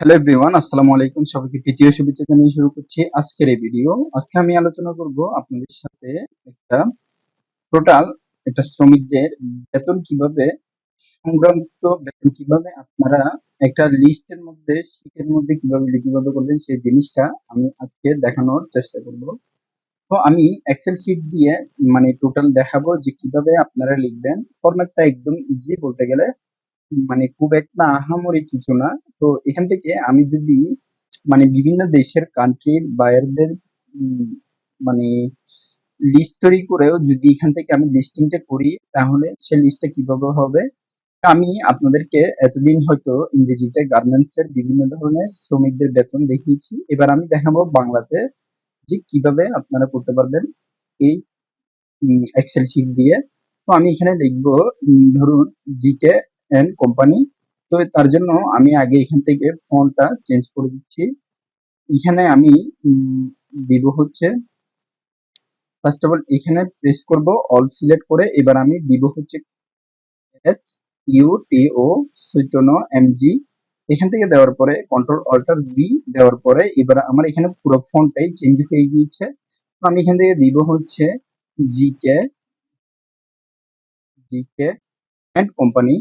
Hello everyone, আসসালামু আলাইকুম। সবাইকে তৃতীয় শুভেচ্ছা জানিয়ে শুরু করছি আজকের এই ভিডিও। আজকে আমি আলোচনা করব আপনাদের সাথে একটা টোটাল একটা শ্রমিকদের বেতন কিভাবে সংক্রান্ত বেতন কিভাবে আপনারা একটা লিস্টের মধ্যে শীটের মধ্যে কিভাবে লিপিবদ্ধ করবেন সেই জিনিসটা আমি আজকে দেখানোর চেষ্টা করব। তো আমি এক্সেল শিট দিয়ে মানে টোটাল দেখাবো যে কিভাবে আপনারা লিখবেন। ফরম্যাটটা একদম ইজি বলতে গেলে, মানে খুব একটা আহামরি কিছু না। তো এখান থেকে আমি যদি মানে বিভিন্ন দেশের কান্ট্রির বায়ারদের উম, মানে লিস্ট তৈরি করেও যদি এখান থেকে আমি লিস্টিংটা করি, তাহলে সে লিস্টটা কিভাবে হবে। আমি আপনাদেরকে এতদিন হয়তো ইংরেজিতে গার্মেন্টস এর বিভিন্ন ধরনের শ্রমিকদের বেতন দেখিয়েছি, এবার আমি দেখাবো বাংলাতে যে কিভাবে আপনারা করতে পারবেন এই এক্সেল শিট দিয়ে। তো আমি এখানে লিখবো ধরুন জিকে এন্ড কোম্পানি। তো তার জন্য আমি আগে এখান থেকে ফন্টটা চেঞ্জ করে দিচ্ছি। এখানে আমি দিব হচ্ছে, ফার্স্ট অফ অল এখানে প্রেস করব অল সিলেক্ট করে, এবার আমি দিব হচ্ছে এস ইউ টি ও চৈতন্য এমজি। এখান থেকে দেওয়ার পরে কন্ট্রোল অল্টার ভি দেওয়ার পরে এবার আমার এখানে পুরো ফন্টটাই চেঞ্জ হয়ে গিয়েছে। তো আমি এখান থেকে দিব হচ্ছে জিকে জিকে এন্ড কোম্পানি।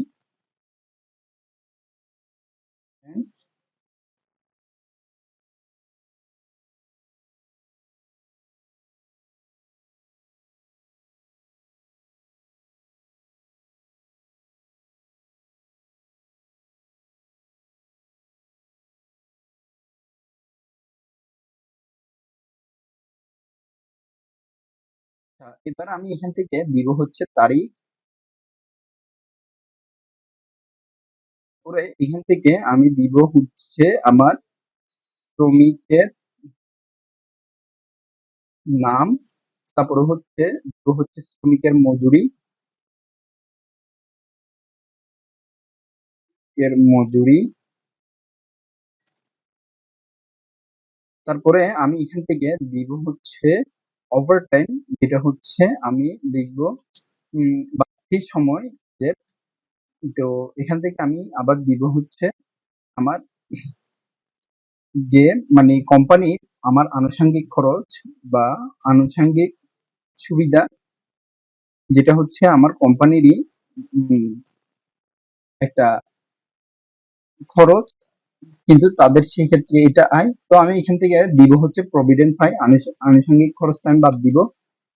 এবার আমি এখান থেকে দিব হচ্ছে তারিখ, পরে এখান থেকে আমি দিব হচ্ছে আমার শ্রমিকের নাম, তারপরে হচ্ছে দিব হচ্ছে শ্রমিকের মজুরি এর মজুরি। তারপরে আমি এখান থেকে দিব হচ্ছে ওভারটাইম, যেটা হচ্ছে আমি লিখব বাড়তি সময় যে। তো এখান থেকে আমি আবার দিব হচ্ছে আমার যে মানে কোম্পানির আমার আনুষঙ্গিক খরচ বা আনুষঙ্গিক সুবিধা, যেটা হচ্ছে আমার কোম্পানিরই একটা খরচ, কিন্তু তাদের সেই ক্ষেত্রে এটা আয়। তো আমি এখান থেকে দিব হচ্ছে প্রভিডেন্ট ফান্ড, আনুষঙ্গিক খরচটা আমি বাদ দিব।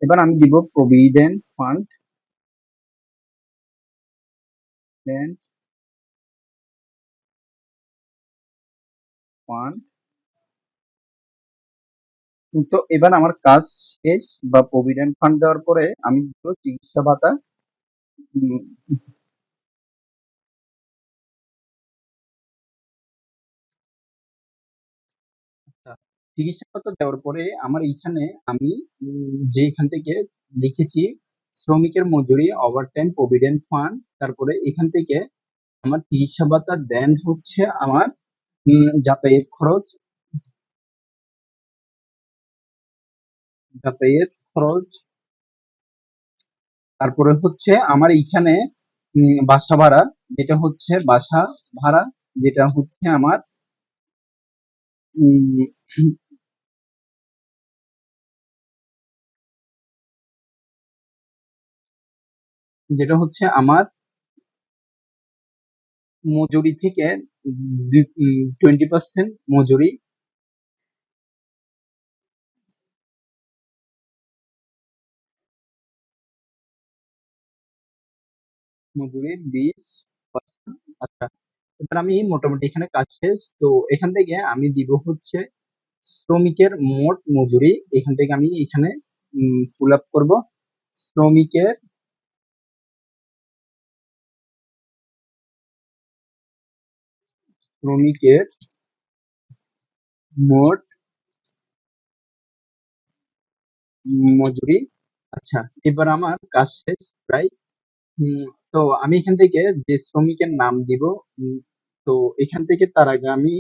এবার আমি দিব প্রভিডেন্ট ফান্ড ফান্ড। তো এবার আমার কাজ শেষ, বা প্রভিডেন্ট ফান্ড দেওয়ার পরে আমি দিব চিকিৎসা ভাতা। উম, আচ্ছা, চিকিৎসা ভাতা দেওয়ার পরে আমার এইখানে আমি যে এখান থেকে লিখেছি শ্রমিকের মজুরি, ওভারটাইম, প্রভিডেন্ট ফান্ড, তারপরে এখান থেকে আমার চিকিৎসা ভাতা, দেন হচ্ছে আমার যাতায়াত খরচ, যাতায়াত খরচ, তারপরে হচ্ছে আমার এইখানে বাসা ভাড়া, যেটা হচ্ছে বাসা ভাড়া, যেটা হচ্ছে আমার উম, যেটা হচ্ছে আমার মজুরি থেকে 20% মজুরি, মজুরির 20%। আচ্ছা, এবার আমি মোটামুটি এখানে কাজ শেষ। তো এখান থেকে আমি দিব হচ্ছে শ্রমিকের মোট মজুরি, এখান থেকে আমি এখানে ফুল আপ করব শ্রমিকের শ্রমিকের মোট মজুরি। আচ্ছা, এবার আমার কাজ শেষ প্রায়। হুম, তো আমি এখান থেকে যে শ্রমিকের নাম দিব। উম, তো এখান থেকে তার আগে আমি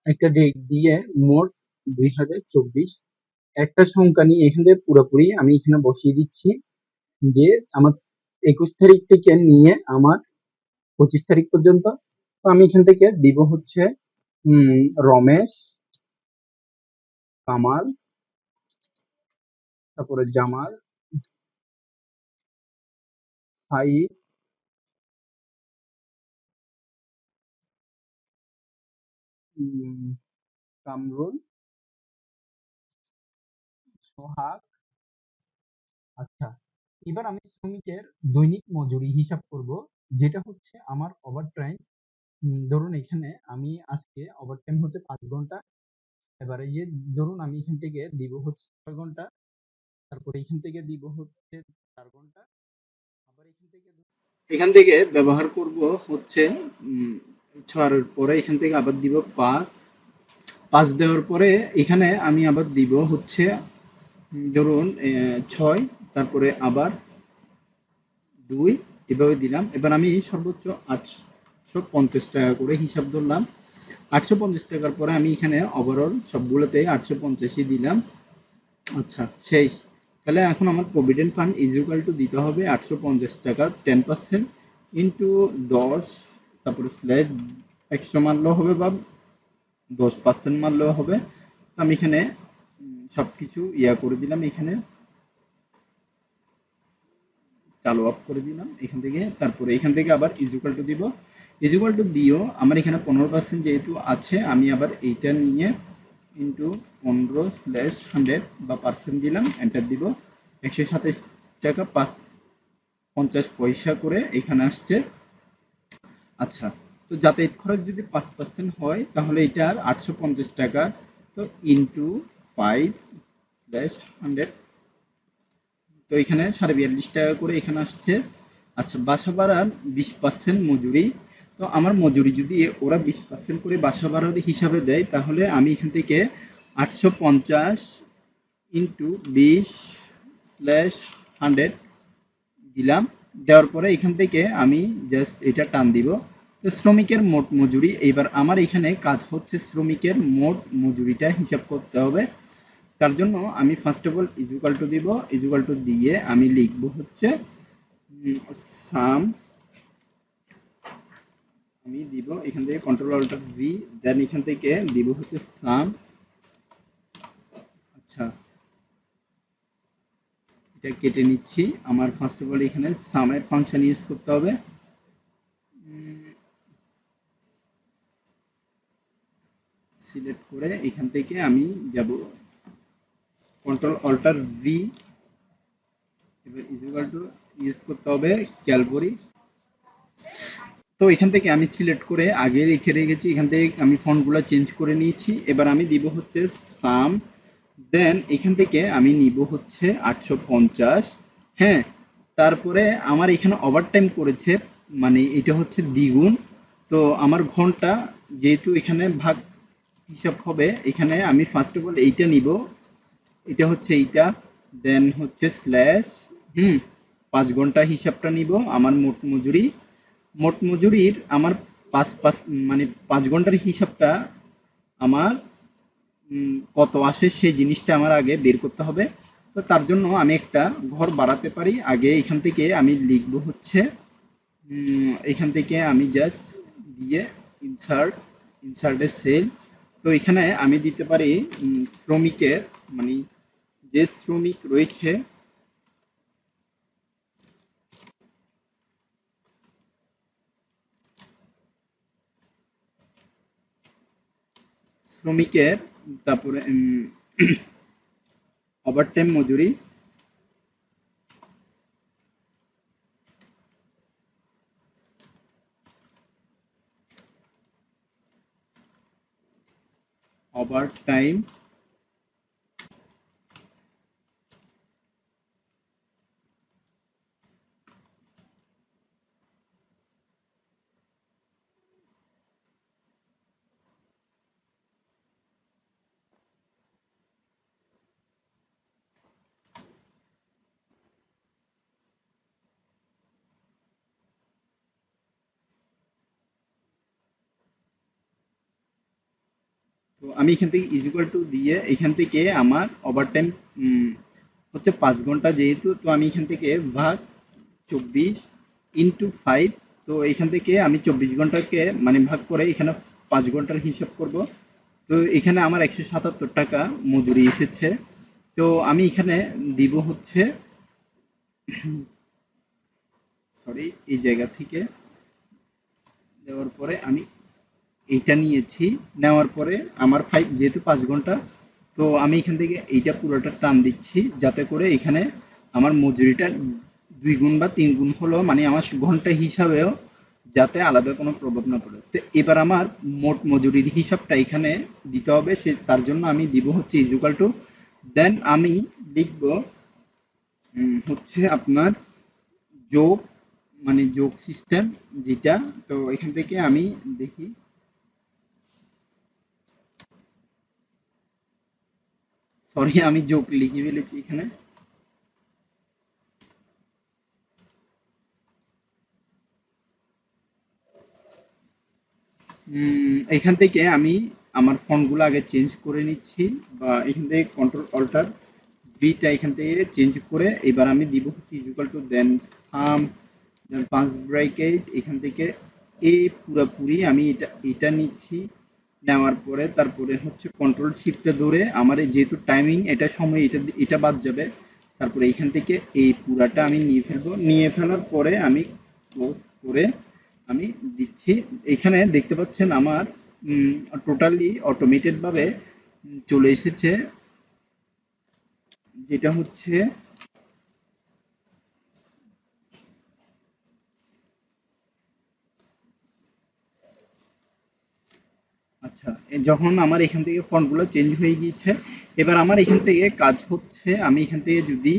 একটা ডেট দিয়ে মোট 2024 একটা সংখ্যা নিয়ে এখান থেকে পুরোপুরি আমি এখানে বসিয়ে দিচ্ছি যে আমার 21 তারিখ থেকে নিয়ে আমার 25 তারিখ পর্যন্ত। তো আমি এখান থেকে দিব হচ্ছে রমেশ, কামাল, তারপরে জামাল, সাইদ, উম, কামরুল, সোহাগ। আচ্ছা, এবার আমি শ্রমিকের দৈনিক মজুরি হিসাব করব, যেটা হচ্ছে আমার ওভারটাইম। ধরুন এখানে আমি আজকে ওভারটাইম হচ্ছে 5 ঘন্টা। এবার এই যে ধরুন আমি এখান থেকে দিব হচ্ছে 6 ঘন্টা, তারপরে এখান থেকে দিব হচ্ছে 4 ঘন্টা, আবার এখান থেকে ব্যবহার করব হচ্ছে 6 পরে এখান থেকে আবার দিব 5। 5 দেওয়ার পরে এখানে আমি আবার দিব হচ্ছে ধরুন 6, তারপরে আবার 2, এভাবে দিলাম। এবার আমি সর্বোচ্চ 850 টাকা করে হিসাব ধরলাম। 850 টাকার পরে আমি এখানে ওভারঅল সবগুলোতে 850ই দিলাম। আচ্ছা, শেষ। তাহলে এখন আমার provident fund is equal to দিতে হবে 850 টাকা 10% ইন্টু 10, তারপরে স্ল্যাশ 100 মারলেও হবে বা 10% মারলেও হবে। আমি এখানে সবকিছু করে দিলাম, এখানে চালু অফ করে দিলাম এখান থেকে। তারপরে এখান থেকে আবার ইজ ইকুয়াল টু দিব। ইজ ইকুয়াল টু দিও আমার এখানে 15% যেহেতু আছে, আমি আবার এইটা নিয়ে ইন্টু 15/100 বা পার্সেন্ট দিলাম, এন্টার দিব। 127 টাকা 50 পয়সা করে এখানে আসছে। আচ্ছা, তো যাতায়াত খরচ যদি 5% হয় তাহলে এটার 850 টাকা, তো ইন্টু 5/100, তো এখানে 42.5 টাকা করে এখানে আসছে। আচ্ছা, বাসা ভাড়ার 20% মজুরি। তো আমার মজুরি যদি ওরা 20% করে বাসা ভাড়ার হিসাবে দেয়, তাহলে আমি এখান থেকে 850 ইন্টু 20/100 দিলাম। দেওয়ার পরে এখান থেকে আমি জাস্ট এটা টান দিব। তো শ্রমিকের মোট মজুরি, এবার আমার এখানে কাজ হচ্ছে শ্রমিকের মোট মজুরিটা হিসাব করতে হবে। তার জন্য আমি first of all is equal to দিব। ইজ ইকুয়াল টু দিয়ে আমি লিখব হচ্ছে সাম, আমি দিব এখান থেকে কন্ট্রোল অল্টার ভি, দেন এখান থেকে দিব হচ্ছে সাম। আচ্ছা, এটা কেটে নিচ্ছি। আমার ফার্স্ট অফ অল এখানে সামের ফাংশন ইউজ করতে হবে। সিলেক্ট করে এখান থেকে আমি যাব কন্ট্রোল অল্টার ভি, এবার ইজ ইকুয়াল টু ইউজ করতে হবে ক্যালকুরি। তো এখান থেকে আমি সিলেক্ট করে আগে লিখে রেখেছি, এখান থেকে আমি ফন্টগুলো চেঞ্জ করে নিয়েছি। এবার আমি দিব হচ্ছে সাম, দেন এখান থেকে আমি নিব হচ্ছে 850। হ্যাঁ, তারপরে আমার এখানে ওভারটাইম করেছে, মানে এটা হচ্ছে দ্বিগুণ। তো আমার ঘন্টা যেহেতু এখানে ভাগ হিসাব হবে, এখানে আমি ফার্স্ট অফ অল এইটা নিব, এটা হচ্ছে এইটা, দেন হচ্ছে স্ল্যাশ 5 ঘন্টা হিসাবটা নিব। আমার মোট মজুরি, মোট মজুরির আমার পাঁচ পাঁচ মানে 5 ঘন্টার হিসাবটা আমার কত আসে সেই জিনিসটা আমার আগে বের করতে হবে। তো তার জন্য আমি একটা ঘর বাড়াতে পারি। আগে এখান থেকে আমি লিখব হচ্ছে এখান থেকে আমি জাস্ট দিয়ে ইনসার্টের সেল। তো এখানে আমি দিতে পারি শ্রমিকের, মানে যে শ্রমিক রয়েছে, শ্রমিকের, তারপরে ওভারটাইম মজুরি, ওভারটাইম। তো আমি এখান থেকে ইজ ইকুয়াল টু দিয়ে এখান থেকে আমার ওভারটাইম হচ্ছে 5 ঘন্টা যেহেতু, তো আমি এখান থেকে ভাগ 24 ইন্টু 5, তো এখান থেকে আমি 24 ঘন্টাকে মানে ভাগ করে এখানে 5 ঘন্টার হিসাব করব। তো এখানে আমার 177 টাকা মজুরি এসেছে। তো আমি এখানে দিব হচ্ছে, সরি, এই জায়গা থেকে দেওয়ার পরে আমি এইটা নিয়েছি। নেওয়ার পরে আমার 5 যেহেতু 5 ঘন্টা, তো আমি এখান থেকে এইটা পুরোটা টান দিচ্ছি যাতে করে এখানে আমার মজুরিটা 2 গুণ বা 3 গুণ হলো, মানে আমার ঘন্টা হিসাবেও যাতে আলাদা কোনো প্রভাব না পড়ে। তো এবার আমার মোট মজুরির হিসাবটা এখানে দিতে হবে, সে তার জন্য আমি দিব হচ্ছে ইজুকাল টু, দেন আমি লিখব হচ্ছে আপনার যোগ, মানে যোগ সিস্টেম যেটা। তো এখান থেকে আমি দেখি, সরি আমি যোগ লিখে ফেলেছি এখানে। এখান থেকে আমি আমার ফন্টগুলো আগে চেঞ্জ করে নিচ্ছি, বা এখান থেকে কন্ট্রোল অল্টার বিটা এখান থেকে চেঞ্জ করে এবার আমি দিব হচ্ছে equal to then sum, then 5 bracket এখান থেকে এই পুরোপুরি আমি এটা নিচ্ছি। নেওয়ার পরে তারপরে হচ্ছে কন্ট্রোল শিফটে ধরে আমার যেহেতু টাইমিং এটা সময় এটা এটা বাদ যাবে। তারপরে এখান থেকে এই পুরাটা আমি নিয়ে ফেলবো, নিয়ে ফেলার পরে আমি ক্লোজ করে আমি দিচ্ছি। এখানে দেখতে পাচ্ছেন আমার টোটালি অটোমেটেড ভাবে চলে এসেছে, যেটা হচ্ছে, আচ্ছা, যখন আমার এখান থেকে ফন্টগুলো চেঞ্জ হয়ে গিয়েছে, এবার আমার এখান থেকে কাজ হচ্ছে আমি এখান থেকে যদি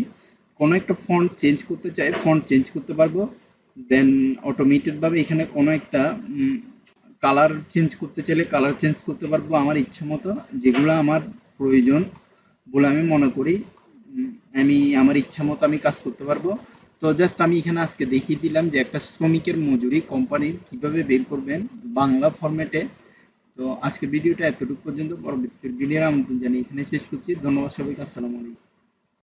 কোনো একটা ফন্ট চেঞ্জ করতে চাই ফন্ট চেঞ্জ করতে পারবো। দেন অটোমেটেড ভাবে এখানে কোনো একটা কালার চেঞ্জ করতে চাইলে কালার চেঞ্জ করতে পারবো আমার ইচ্ছা মতো, যেগুলো আমার প্রয়োজন বলে আমি মনে করি। আমি আমার ইচ্ছা মতো আমি কাজ করতে পারবো। তো জাস্ট আমি এখানে আজকে দেখিয়ে দিলাম যে একটা শ্রমিকের মজুরি কোম্পানির কিভাবে বের করবেন বাংলা ফরম্যাটে। তো আজকের ভিডিওটা এতটুকু পর্যন্ত, পরবর্তী ভিডিওর আমন্ত্রণ জানিয়ে এখানে শেষ করছি। ধন্যবাদ সবাইকে, আসসালামু আলাইকুম।